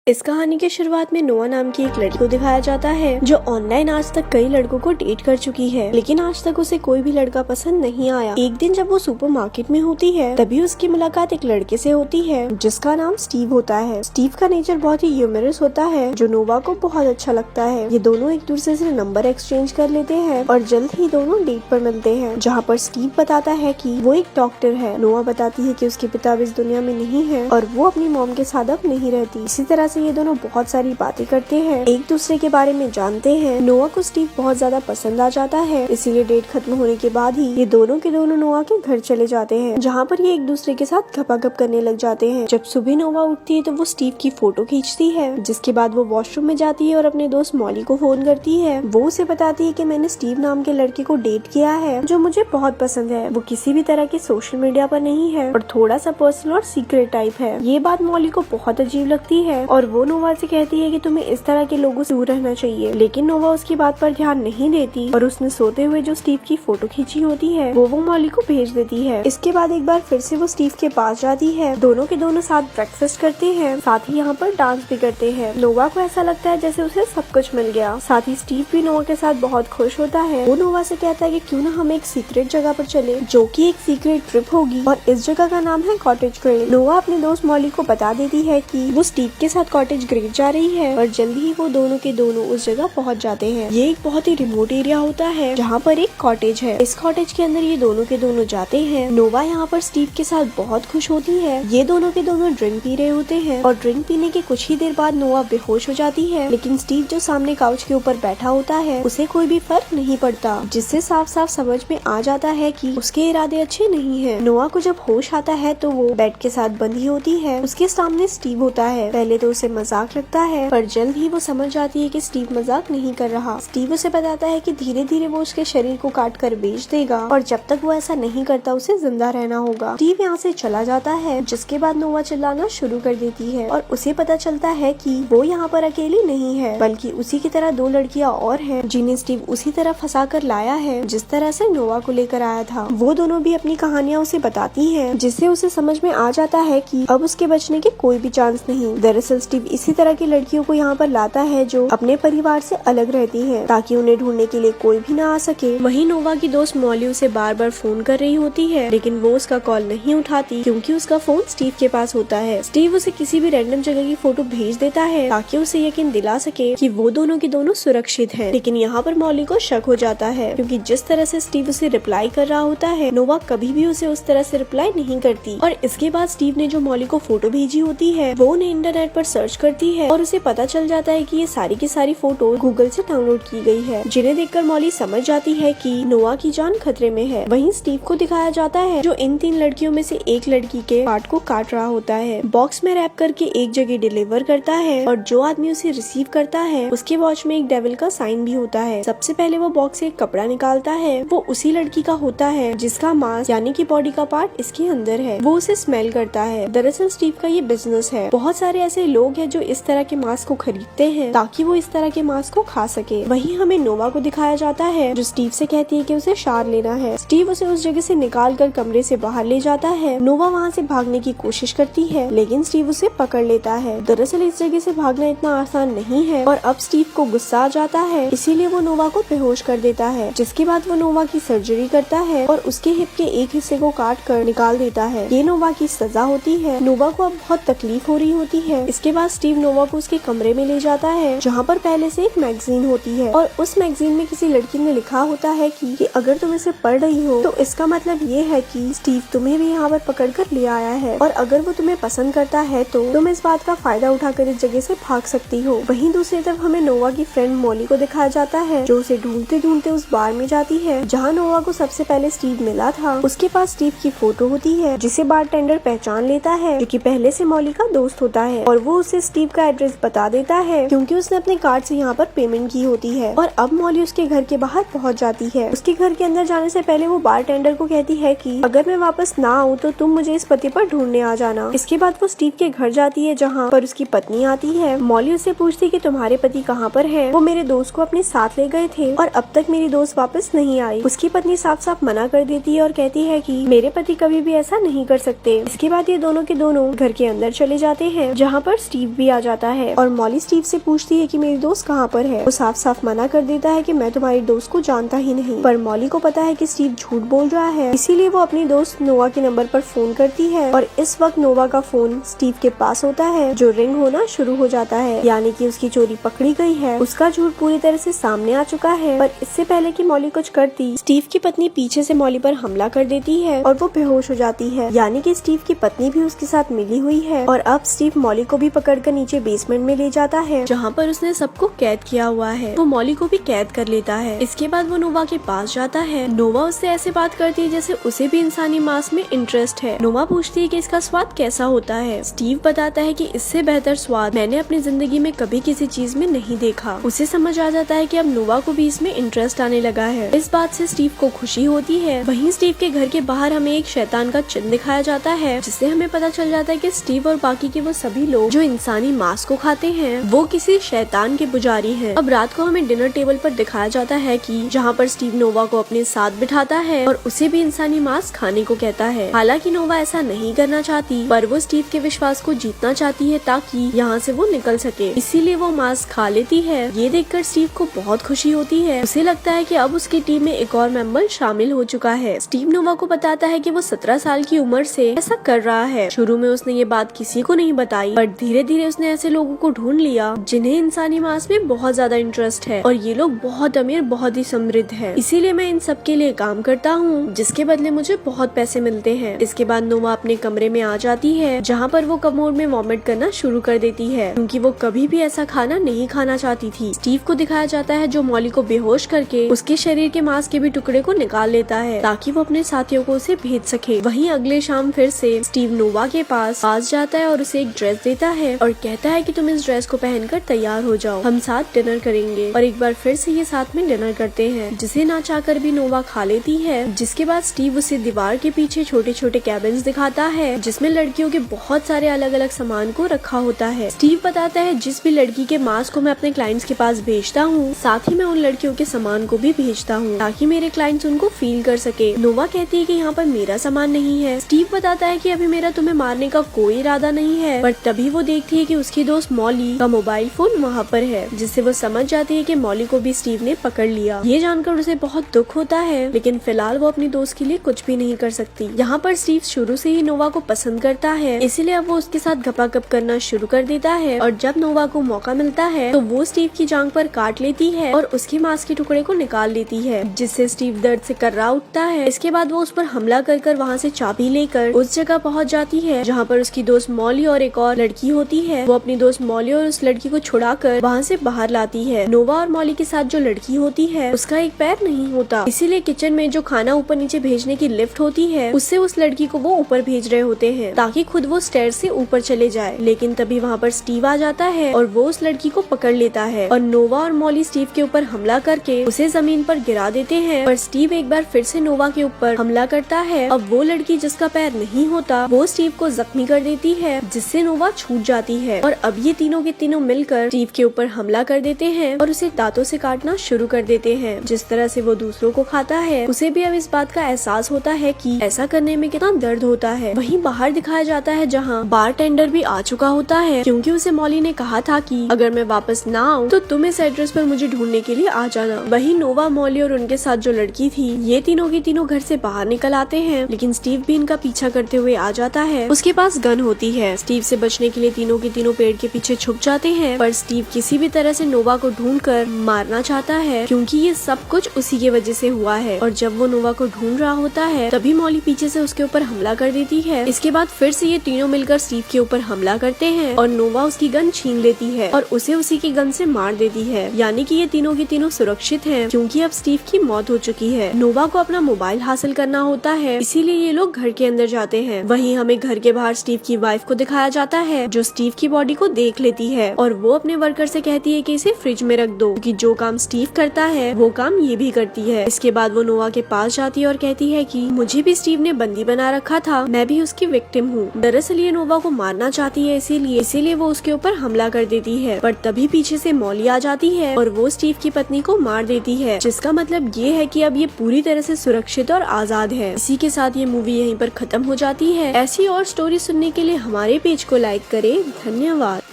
इस कहानी की शुरुआत में नोआ नाम की एक लड़की को दिखाया जाता है जो ऑनलाइन आज तक कई लड़कों को डेट कर चुकी है, लेकिन आज तक उसे कोई भी लड़का पसंद नहीं आया। एक दिन जब वो सुपरमार्केट में होती है तभी उसकी मुलाकात एक लड़के से होती है जिसका नाम स्टीव होता है। स्टीव का नेचर बहुत ही ह्यूमरस होता है जो नोवा को बहुत अच्छा लगता है। ये दोनों एक दूसरे से नंबर एक्सचेंज कर लेते हैं और जल्द ही दोनों डेट पर मिलते हैं, जहाँ पर स्टीव बताता है कि वो एक डॉक्टर है। नोआ बताती है कि उसके पिता अब इस दुनिया में नहीं है और वो अपनी मॉम के साथ अब नहीं रहती। इसी तरह ये दोनों बहुत सारी बातें करते हैं, एक दूसरे के बारे में जानते हैं। नोआ को स्टीव बहुत ज्यादा पसंद आ जाता है, इसीलिए डेट खत्म होने के बाद ही ये दोनों के दोनों नोआ के घर चले जाते हैं, जहाँ पर ये एक दूसरे के साथ गपागप करने लग जाते हैं। जब सुबह नोआ उठती है तो वो स्टीव की फोटो खींचती है, जिसके बाद वो वॉशरूम में जाती है और अपने दोस्त मॉली को फोन करती है। वो उसे बताती है कि मैंने स्टीव नाम के लड़के को डेट किया है जो मुझे बहुत पसंद है। वो किसी भी तरह के सोशल मीडिया पर नहीं है और थोड़ा सा पर्सनल और सीक्रेट टाइप है। ये बात मॉली को बहुत अजीब लगती है और वो नोवा से कहती है कि तुम्हें इस तरह के लोगों से दूर रहना चाहिए, लेकिन नोवा उसकी बात पर ध्यान नहीं देती और उसने सोते हुए जो स्टीव की फोटो खींची होती है वो मॉली को भेज देती है। इसके बाद एक बार फिर से वो स्टीव के पास जाती है, दोनों के दोनों साथ ब्रेकफास्ट करते हैं, साथ ही यहाँ पर डांस भी करते हैं। नोवा को ऐसा लगता है जैसे उसे सब कुछ मिल गया। साथ ही स्टीव भी नोवा के साथ बहुत खुश होता है। वो नोवा से कहता है कि क्यों ना हम एक सीक्रेट जगह पर चले, जो कि एक सीक्रेट ट्रिप होगी और इस जगह का नाम है कॉटेज ग्रेड। नोवा अपने दोस्त मॉली को बता देती है कि वो स्टीव के साथ कॉटेज ग्रेड जा रही है और जल्दी ही वो दोनों के दोनों उस जगह पहुंच जाते हैं। ये एक बहुत ही रिमोट एरिया होता है जहाँ पर एक कॉटेज है। इस कॉटेज के अंदर ये दोनों के दोनों जाते हैं। नोवा यहाँ पर स्टीव के साथ बहुत खुश होती है। ये दोनों के दोनों ड्रिंक पी रहे होते हैं और ड्रिंक पीने के कुछ ही देर बाद नोवा बेहोश हो जाती है, लेकिन स्टीव जो सामने काउच के ऊपर बैठा होता है उसे कोई भी फर्क नहीं पड़ता, जिससे साफ साफ समझ में आ जाता है कि उसके इरादे अच्छे नहीं है। नोवा को जब होश आता है तो वो बेड के साथ बंधी होती है। उसके सामने स्टीव होता है। पहले तो उसे मजाक लगता है पर जल्द ही वो समझ जाती है कि स्टीव मजाक नहीं कर रहा। स्टीव उसे बताता है कि धीरे धीरे वो उसके शरीर को काट कर बेच देगा और जब तक वो ऐसा नहीं करता उसे जिंदा रहना होगा। स्टीव यहाँ से चला जाता है, जिसके बाद नोवा चिल्लाना शुरू कर देती है और उसे पता चलता है कि वो यहाँ पर अकेली नहीं है, बल्कि उसी की तरह दो लड़कियाँ और हैं जिन्हें स्टीव उसी तरह फंसा कर लाया है जिस तरह से नोवा को लेकर आया था। वो दोनों भी अपनी कहानियाँ उसे बताती है, जिससे उसे समझ में आ जाता है कि अब उसके बचने के कोई भी चांस नहीं। दरअसल स्टीव इसी तरह की लड़कियों को यहाँ पर लाता है जो अपने परिवार से अलग रहती हैं, ताकि उन्हें ढूंढने के लिए कोई भी ना आ सके। वहीं नोवा की दोस्त मॉली उसे बार बार फोन कर रही होती है, लेकिन वो उसका कॉल नहीं उठाती क्योंकि उसका फोन स्टीव के पास होता है। स्टीव उसे किसी भी रैंडम जगह की फोटो भेज देता है ताकि उसे यकीन दिला सके कि वो दोनों के दोनों सुरक्षित हैं। लेकिन यहाँ पर मॉली को शक हो जाता है क्योंकि जिस तरह से स्टीव उसे रिप्लाई कर रहा होता है नोवा कभी भी उसे उस तरह से रिप्लाई नहीं करती। और इसके बाद स्टीव ने जो मॉली को फोटो भेजी होती है वो उन्हें इंटरनेट पर सर्च करती है और उसे पता चल जाता है कि ये सारी की सारी फोटो गूगल से डाउनलोड की गई है, जिन्हें देखकर मॉली समझ जाती है कि नोआ की जान खतरे में है। वहीं स्टीव को दिखाया जाता है जो इन तीन लड़कियों में से एक लड़की के पार्ट को काट रहा होता है, बॉक्स में रैप करके एक जगह डिलीवर करता है और जो आदमी उसे रिसीव करता है उसके वॉच में एक डेविल का साइन भी होता है। सबसे पहले वो बॉक्स से एक कपड़ा निकालता है, वो उसी लड़की का होता है जिसका मांस यानी कि बॉडी का पार्ट इसके अंदर है। वो उसे स्मेल करता है। दरअसल स्टीव का ये बिजनेस है। बहुत सारे ऐसे लोग हैं जो इस तरह के मांस को खरीदते हैं ताकि वो इस तरह के मांस को खा सके। वहीं हमें नोवा को दिखाया जाता है जो स्टीव से कहती है कि उसे शार लेना है। स्टीव उसे उस जगह से निकाल कर कमरे से बाहर ले जाता है। नोवा वहाँ से भागने की कोशिश करती है, लेकिन स्टीव उसे पकड़ लेता है। दरअसल इस जगह से भागना इतना आसान नहीं है और अब स्टीव को गुस्सा आ जाता है, इसीलिए वो नोवा को बेहोश कर देता है। जिसके बाद वो नोवा की सर्जरी करता है और उसके हिप के एक हिस्से को काट कर निकाल देता है। ये नोवा की सजा होती है। नोवा को अब बहुत तकलीफ हो रही होती है। इसके बाद स्टीव नोवा को उसके कमरे में ले जाता है, जहाँ पर पहले से एक मैगजीन होती है और उस मैगजीन में किसी लड़की ने लिखा होता है कि अगर तुम इसे पढ़ रही हो तो इसका मतलब ये है कि स्टीव तुम्हें भी यहाँ पर पकड़ कर ले आया है और अगर वो तुम्हें पसंद करता है तो तुम इस बात का फायदा उठाकर इस जगह से भाग सकती हो। वहीं दूसरी तरफ हमें नोवा की फ्रेंड मॉली को दिखाया जाता है जो उसे ढूंढते ढूंढते उस बार में जाती है जहाँ नोवा को सबसे पहले स्टीव मिला था। उसके पास स्टीव की फोटो होती है जिसे बारटेंडर पहचान लेता है, जो कि पहले से मॉली का दोस्त होता है और वो उसे स्टीव का एड्रेस बता देता है क्योंकि उसने अपने कार्ड से यहाँ पर पेमेंट की होती है। और अब मॉली उसके घर के बाहर पहुँच जाती है। उसके घर के अंदर जाने से पहले वो बारटेंडर को कहती है कि अगर मैं वापस ना आऊँ तो तुम मुझे इस पते पर ढूंढने आ जाना। इसके बाद वो स्टीव के घर जाती है जहाँ पर उसकी पत्नी आती है। मॉली उससे पूछती कि तुम्हारे पति कहाँ पर हैं? वो मेरे दोस्त को अपने साथ ले गए थे और अब तक मेरी दोस्त वापस नहीं आई। उसकी पत्नी साफ साफ मना कर देती है और कहती है कि मेरे पति कभी भी ऐसा नहीं कर सकते। इसके बाद ये दोनों के दोनों घर के अंदर चले जाते हैं जहाँ पर स्टीव भी आ जाता है और मॉली स्टीव से पूछती है कि मेरी दोस्त कहाँ पर है। वो साफ साफ मना कर देता है कि मैं तुम्हारी दोस्त को जानता ही नहीं, पर मॉली को पता है कि स्टीव झूठ बोल रहा है, इसीलिए वो अपनी दोस्त नोवा के नंबर पर फोन करती है और इस वक्त नोवा का फोन स्टीव के पास होता है जो रिंग होना शुरू हो जाता है, यानी कि उसकी चोरी पकड़ी गई है। उसका झूठ पूरी तरह से सामने आ चुका है, पर इससे पहले कि मॉली कुछ करती, स्टीव की पत्नी पीछे से मॉली पर हमला कर देती है और वो बेहोश हो जाती है, यानी कि स्टीव की पत्नी भी उसके साथ मिली हुई है। और अब स्टीव मॉली को भी पकड़कर नीचे बेसमेंट में ले जाता है जहाँ पर उसने सबको कैद किया हुआ है। वो मॉली को भी कैद कर लेता है। इसके बाद वो नोवा के पास जाता है। नोवा उससे ऐसे बात करती है जैसे उसे भी इंसानी मांस में इंटरेस्ट है। नोवा पूछती है कि इसका स्वाद कैसा होता है। स्टीव बताता है कि इससे बेहतर स्वाद मैंने अपनी जिंदगी में कभी किसी चीज में नहीं देखा। उसे समझ आ जाता है कि अब नोवा को भी इसमें इंटरेस्ट आने लगा है। इस बात से स्टीव को खुशी होती है। वहीं स्टीव के घर के बाहर हमें एक शैतान का चिन्ह दिखाया जाता है, जिससे हमें पता चल जाता है कि स्टीव और बाकी के वो सभी लोग जो इंसानी मांस को खाते हैं वो किसी शैतान के पुजारी हैं। अब रात को हमें डिनर टेबल पर दिखाया जाता है कि जहाँ पर स्टीव नोवा को अपने साथ बिठाता है और उसे भी इंसानी मांस खाने को कहता है। हालांकि नोवा ऐसा नहीं करना चाहती, पर वो स्टीव के विश्वास को जीतना चाहती है ताकि यहाँ से वो निकल सके, इसीलिए वो मांस खा लेती है। ये देखकर स्टीव को बहुत खुशी होती है। उसे लगता है कि अब उसकी टीम में एक और मेंबर शामिल हो चुका है। स्टीव नोवा को बताता है कि वो 17 साल की उम्र से ऐसा कर रहा है। शुरू में उसने ये बात किसी को नहीं बताई, पर धीरे धीरे उसने ऐसे लोगों को ढूंढ लिया जिन्हें इंसानी मांस में बहुत ज्यादा इंटरेस्ट है और ये लोग बहुत अमीर, बहुत ही समृद्ध है, इसीलिए मैं इन सब के लिए काम करता हूँ जिसके बदले मुझे बहुत पैसे मिलते हैं। इसके बाद नोवा अपने कमरे में आ जाती है जहाँ पर वो कमोड में वॉमिट करना शुरू कर देती है, क्योंकि वो कभी भी ऐसा खाना नहीं खाना चाहती थी। स्टीव को दिखाया जाता है जो मॉली को बेहोश करके उसके शरीर के मांस के भी टुकड़े को निकाल लेता है ताकि वो अपने साथियों को उसे भेज सके। वहीं अगले शाम फिर से स्टीव नोवा के पास जाता है और उसे एक ड्रेस देता है और कहता है कि तुम इस ड्रेस को पहनकर तैयार हो जाओ, हम साथ डिनर करेंगे। और एक बार फिर से ये साथ में डिनर करते हैं, जिसे ना चाहकर भी नोवा खा लेती है। जिसके बाद स्टीव उसे दीवार के पीछे छोटे छोटे कैबिन्स दिखाता है जिसमें लड़कियों के बहुत सारे अलग अलग सामान को रखा होता है। स्टीव बताता है जिस भी लड़की के मांस को मैं अपने क्लाइंट्स के पास भेजता हूँ, साथ ही मैं उन लड़कियों के सामान को भी भेजता हूँ ताकि मेरे क्लाइंट्स उनको फील कर सके। नोवा कहती है कि यहाँ पर मेरा सामान नहीं है। स्टीव बताता है कि अभी मेरा तुम्हें मारने का कोई इरादा नहीं है, पर तभी वो देखती है कि उसकी दोस्त मॉली का मोबाइल फोन वहाँ पर है, जिससे वो समझ जाती है कि मॉली को भी स्टीव ने पकड़ लिया। ये जानकर उसे बहुत दुख होता है, लेकिन फिलहाल वो अपनी दोस्त के लिए कुछ भी नहीं कर सकती। यहाँ पर स्टीव शुरू से ही नोवा को पसंद करता है, इसीलिए अब वो उसके साथ गपागप करना शुरू कर देता है और जब नोवा को मौका मिलता है तो वो स्टीव की जांघ पर काट लेती है और उसके मांस के टुकड़े को निकाल लेती है, जिससे स्टीव दर्द से कर्रा उठता है। इसके बाद वो उस पर हमला कर वहाँ से चाबी लेकर उस जगह पहुँच जाती है जहाँ पर उसकी दोस्त मॉली और एक और लड़की होती है। वो अपनी दोस्त मॉली और उस लड़की को छुड़ाकर वहाँ से बाहर लाती है। नोवा और मॉली के साथ जो लड़की होती है उसका एक पैर नहीं होता, इसीलिए किचन में जो खाना ऊपर नीचे भेजने की लिफ्ट होती है उससे उस लड़की को वो ऊपर भेज रहे होते हैं ताकि खुद वो स्टेयर से ऊपर चले जाए। लेकिन तभी वहाँ पर स्टीव आ जाता है और वो उस लड़की को पकड़ लेता है और नोवा और मॉली स्टीव के ऊपर हमला करके उसे जमीन पर गिरा देते हैं। पर स्टीव एक बार फिर से नोवा के ऊपर हमला करता है। अब वो लड़की जिसका पैर नहीं होता वो स्टीव को जख्मी कर देती है, जिससे नोवा छूट जाती है और अब ये तीनों के तीनों मिलकर स्टीव के ऊपर हमला कर देते हैं और उसे दांतों से काटना शुरू कर देते हैं। जिस तरह से वो दूसरों को खाता है उसे भी अब इस बात का एहसास होता है कि ऐसा करने में कितना दर्द होता है। वहीं बाहर दिखाया जाता है जहाँ बारटेंडर भी आ चुका होता है, क्योंकि उसे मॉली ने कहा था कि अगर मैं वापस ना आऊँ तो तुम इस एड्रेस पर मुझे ढूंढने के लिए आ जाना। वहीं नोवा, मॉली और उनके साथ जो लड़की थी ये तीनों की तीनों घर से बाहर निकल आते हैं, लेकिन स्टीव भी इनका पीछा करते हुए आ जाता है। उसके पास गन होती है। स्टीव से बचने के लिए तीनों के तीनों पेड़ के पीछे छुप जाते हैं, पर स्टीव किसी भी तरह से नोवा को ढूंढकर मारना चाहता है, क्योंकि ये सब कुछ उसी की वजह से हुआ है। और जब वो नोवा को ढूंढ रहा होता है तभी मॉली पीछे से उसके ऊपर हमला कर देती है। इसके बाद फिर से ये तीनों मिलकर स्टीव के ऊपर हमला करते हैं और नोवा उसकी गन छीन लेती है और उसे उसी की गन से मार देती है। यानी कि ये तीनों के तीनों सुरक्षित हैं, क्योंकि अब स्टीव की मौत हो चुकी है। नोवा को अपना मोबाइल हासिल करना होता है, इसीलिए ये लोग घर के अंदर जाते हैं। वहीं हमें घर के बाहर स्टीव की वाइफ को दिखाया जाता है, जो स्टीव की बॉडी को देख लेती है और वो अपने वर्कर से कहती है कि इसे फ्रिज में रख दो, क्योंकि जो काम स्टीव करता है वो काम ये भी करती है। इसके बाद वो नोवा के पास जाती है और कहती है कि मुझे भी स्टीव ने बंदी बना रखा था, मैं भी उसकी विक्टिम हूँ। दरअसल ये नोवा को मारना चाहती है, इसीलिए वो उसके ऊपर हमला कर देती है, पर तभी पीछे से मॉली आ जाती है और वो स्टीव की पत्नी को मार देती है, जिसका मतलब ये है कि अब ये पूरी तरह से सुरक्षित और आजाद है। इसी के साथ ये मूवी यहीं पर खत्म हो जाती है। ऐसी और स्टोरी सुनने के लिए हमारे पेज को लाइक करें। धन्यवाद।